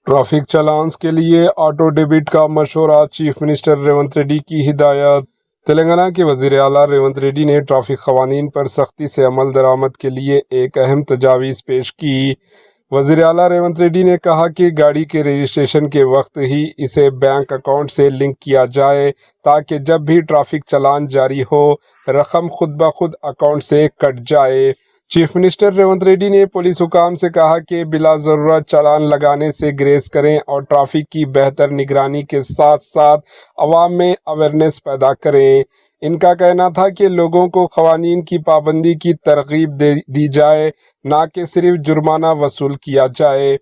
Traffic चालान्स के लिए auto debit का मशवरा, चीफ मिनिस्टर रेवंत रेड्डी की हिदायत। तेलंगाना के वज़ीर आला रेवंत रेड्डी ने ट्रैफिक क़वानीन पर सख्ती से अमल दरामद के लिए एक अहम तजावीज़ पेश की। वज़ीर आला रेवंत रेड्डी ने कहा कि गाड़ी के रजिस्ट्रेशन के वक्त ही इसे बैंक अकाउंट से लिंक किया जाए ताकि जब भी ट्रैफिक चालान जारी हो रकम खुद ब खुद अकाउंट से कट जाए। चीफ मिनिस्टर रेवंत रेड्डी ने पुलिस हुकाम से कहा कि बिला ज़रूरत चालान लगाने से ग्रेज करें और ट्रैफिक की बेहतर निगरानी के साथ साथ अवाम में अवेयरनेस पैदा करें। इनका कहना था कि लोगों को क़वानीन की पाबंदी की तरगीब दी जाए, ना कि सिर्फ जुर्माना वसूल किया जाए।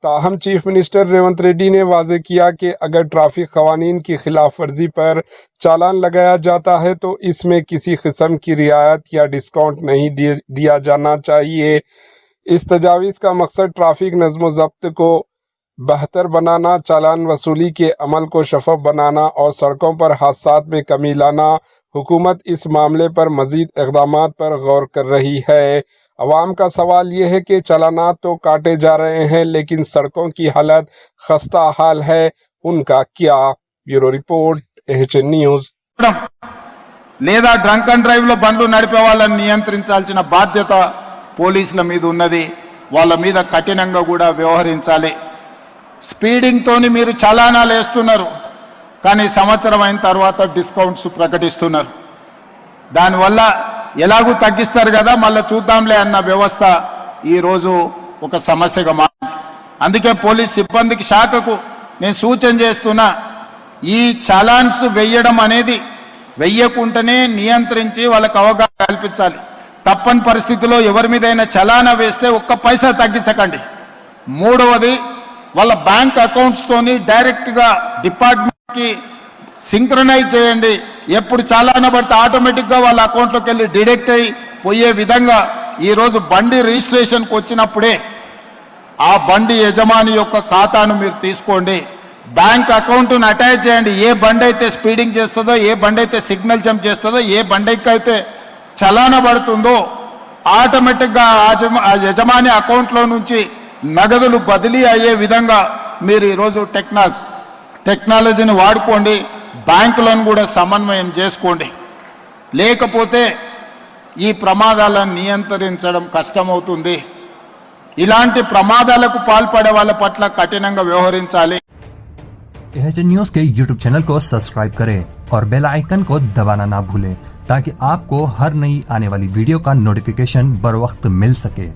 ताहम चीफ मिनिस्टर रेवंत रेड्डी ने वाज़े किया कि अगर ट्रैफिक क़वानीन की खिलाफ वर्जी पर चालान लगाया जाता है तो इसमें किसी किस्म की रियायत या डिस्काउंट नहीं दिया जाना चाहिए। इस तजावीज़ का मकसद ट्रैफिक नज़्म ज़ब्त को बेहतर बनाना, चालान वसूली के अमल को शफ़ाफ़ बनाना और सड़कों पर हादसात में कमी लाना। हुकूमत इस मामले पर मज़ीद इक़दामात पर गौर कर रही है। अवाम का सवाल ये है कि चालानात तो काटे जा रहे हैं लेकिन सड़कों की हालत खस्ता हाल है, उनका क्या? Bureau report, AHN news. లేదా డ్రంక్ అండ్ డ్రైవ్ లో బండ్లు నడిపే వాళ్ళని నియంత్రించాల్సిన బాధ్యత పోలీసుల మీద ఉన్నది. వాళ్ళ మీద కఠినంగా కూడా వ్యవహరించాలి. స్పీడింగ్ తోని మీరు చలానాలు వేస్తున్నారు, కానీ సంవత్సరం అయిన తర్వాత డిస్కౌంట్స్ ప్రకటిస్తున్నారు. దానివల్ల ఎలాగూ తగ్గిస్తారు కదా, మళ్ళీ చూద్దాంలే అన్న వ్యవస్థ ఈరోజు ఒక సమస్యగా మారింది. అందుకే పోలీస్ సిబ్బందికి శాఖకు నేను సూచన చేస్తున్నా, ఈ చలాన్స్ వెయ్యడం అనేది వెయ్యకుంటేనే నియంత్రించి వాళ్ళకు అవగాహన కల్పించాలి. తప్పని పరిస్థితిలో ఎవరి మీదైనా చలానా వేస్తే ఒక్క పైసా తగ్గించకండి. మూడవది, వాళ్ళ బ్యాంక్ అకౌంట్స్ తోని డైరెక్ట్గా డిపార్ట్మెంట్కి సింక్రనైజ్ చేయండి. ఎప్పుడు చాలానా పడితే ఆటోమేటిక్గా వాళ్ళ అకౌంట్లోకి వెళ్ళి డిడక్ట్ అయి పోయే విధంగా ఈరోజు బండి రిజిస్ట్రేషన్కి వచ్చినప్పుడే ఆ బండి యజమాని యొక్క ఖాతాను మీరు తీసుకోండి. బ్యాంక్ అకౌంట్ను అటాచ్ చేయండి. ఏ బండి అయితే స్పీడింగ్ చేస్తుందో, ఏ బండి అయితే సిగ్నల్ జంప్ చేస్తుందో, ఏ బండికి అయితే చలానా పడుతుందో ఆటోమేటిక్గా ఆ యజమాని అకౌంట్లో నుంచి నగదులు బదిలీ అయ్యే విధంగా మీరు ఈరోజు టెక్నాలజీని వాడుకోండి. బ్యాంకులను కూడా సమన్వయం చేసుకోండి. లేకపోతే ఈ ప్రమాదాలను నియంత్రించడం కష్టమవుతుంది. ఇలాంటి ప్రమాదాలకు పాల్పడే వాళ్ళ పట్ల కఠినంగా వ్యవహరించాలి. AHN न्यूज़ के YouTube चैनल को सब्सक्राइब करें और बेल आइकन को दबाना ना भूलें ताकि आपको हर नई आने वाली वीडियो का नोटिफिकेशन बर वक्त मिल सके।